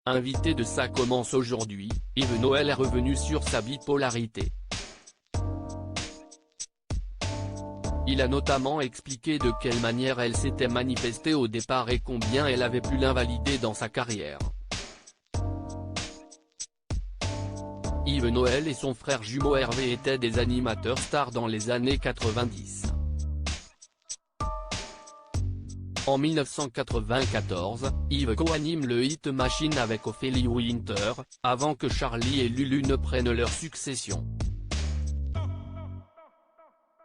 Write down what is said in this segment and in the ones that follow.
invité de Ça commence aujourd'hui, Yves Noël est revenu sur sa bipolarité. Il a notamment expliqué de quelle manière elle s'était manifestée au départ et combien elle avait pu l'invalider dans sa carrière. Yves Noël et son frère jumeau Hervé étaient des animateurs stars dans les années 90. En 1994, Yves co-anime le Hit Machine avec Ophélie Winter, avant que Charlie et Lulu ne prennent leur succession.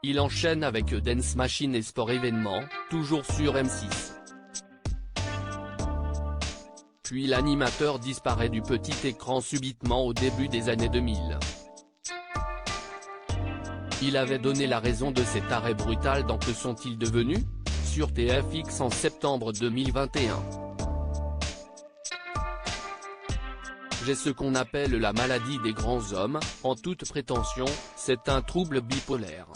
Il enchaîne avec Dance Machine et Sport Événement, toujours sur M6. Puis l'animateur disparaît du petit écran subitement au début des années 2000. Il avait donné la raison de cet arrêt brutal dans Que sont-ils devenus ? Sur TFX en septembre 2021. J'ai ce qu'on appelle la maladie des grands hommes, en toute prétention, c'est un trouble bipolaire.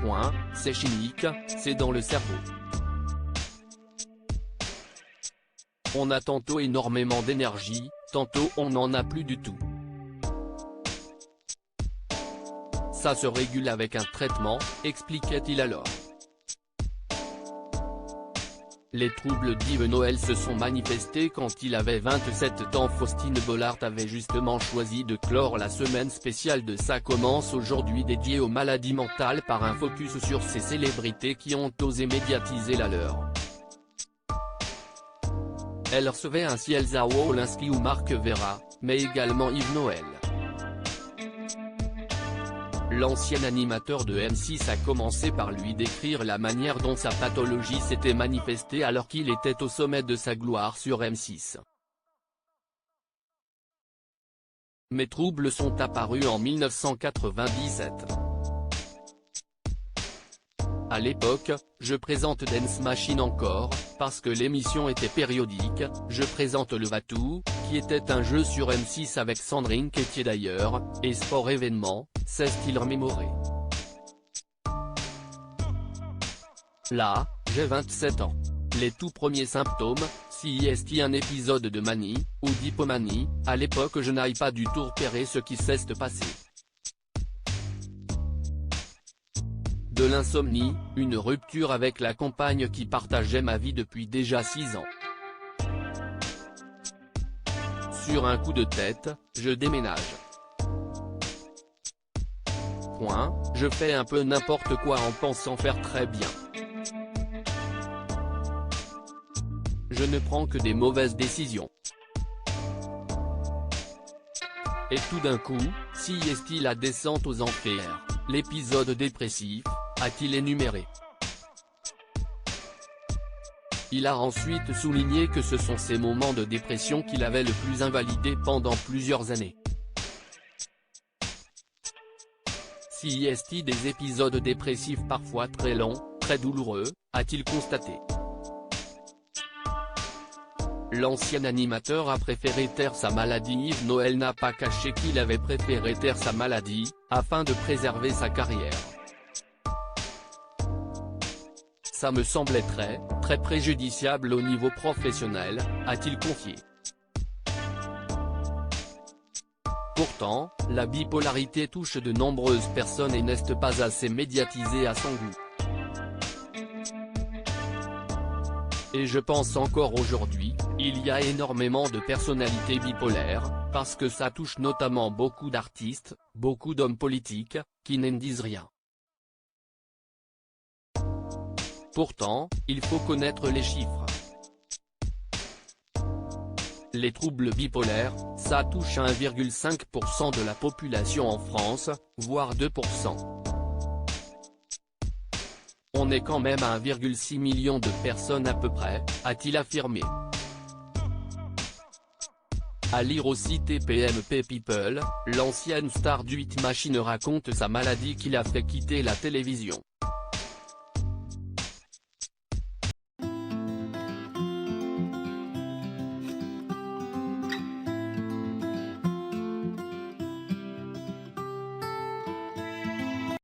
Point, c'est chimique, c'est dans le cerveau. On a tantôt énormément d'énergie, tantôt on n'en a plus du tout. Ça se régule avec un traitement, expliquait-il alors. Les troubles d'Yves Noël se sont manifestés quand il avait 27 ans. Faustine Bollard avait justement choisi de clore la semaine spéciale de Ça commence aujourd'hui dédiée aux maladies mentales par un focus sur ces célébrités qui ont osé médiatiser la leur. Elle recevait ainsi Elsa Wolinski ou Marc Vera, mais également Yves Noël. L'ancien animateur de M6 a commencé par lui décrire la manière dont sa pathologie s'était manifestée alors qu'il était au sommet de sa gloire sur M6. Mes troubles sont apparus en 1997. À l'époque, je présente Dance Machine encore, parce que l'émission était périodique, je présente Le Va-Tout, qui était un jeu sur M6 avec Sandrine Quétier d'ailleurs, et Sport Événement, s'est-il remémoré. Là, j'ai 27 ans. Les tout premiers symptômes, si est-il un épisode de manie, ou d'hypomanie, à l'époque je n'aille pas du tout repérer ce qui s'est passé. De l'insomnie, une rupture avec la compagne qui partageait ma vie depuis déjà 6 ans. Sur un coup de tête, je déménage. Point, je fais un peu n'importe quoi en pensant faire très bien. Je ne prends que des mauvaises décisions. Et tout d'un coup, si est-il la descente aux enfers, l'épisode dépressif, a-t-il énuméré. Il a ensuite souligné que ce sont ces moments de dépression qui l'avaient le plus invalidé pendant plusieurs années. Si est-il des épisodes dépressifs parfois très longs, très douloureux, a-t-il constaté. L'ancien animateur a préféré taire sa maladie. Yves Noël n'a pas caché qu'il avait préféré taire sa maladie, afin de préserver sa carrière. Ça me semblait très préjudiciable au niveau professionnel, a-t-il confié. Pourtant, la bipolarité touche de nombreuses personnes et n'est pas assez médiatisée à son goût. Et je pense encore aujourd'hui, il y a énormément de personnalités bipolaires, parce que ça touche notamment beaucoup d'artistes, beaucoup d'hommes politiques, qui n'en disent rien. Pourtant, il faut connaître les chiffres. Les troubles bipolaires, ça touche 1,5% de la population en France, voire 2%. On est quand même à 1,6 million de personnes à peu près, a-t-il affirmé. À lire aussi TPMP People, l'ancienne star du Hit Machine raconte sa maladie qui l'a fait quitter la télévision.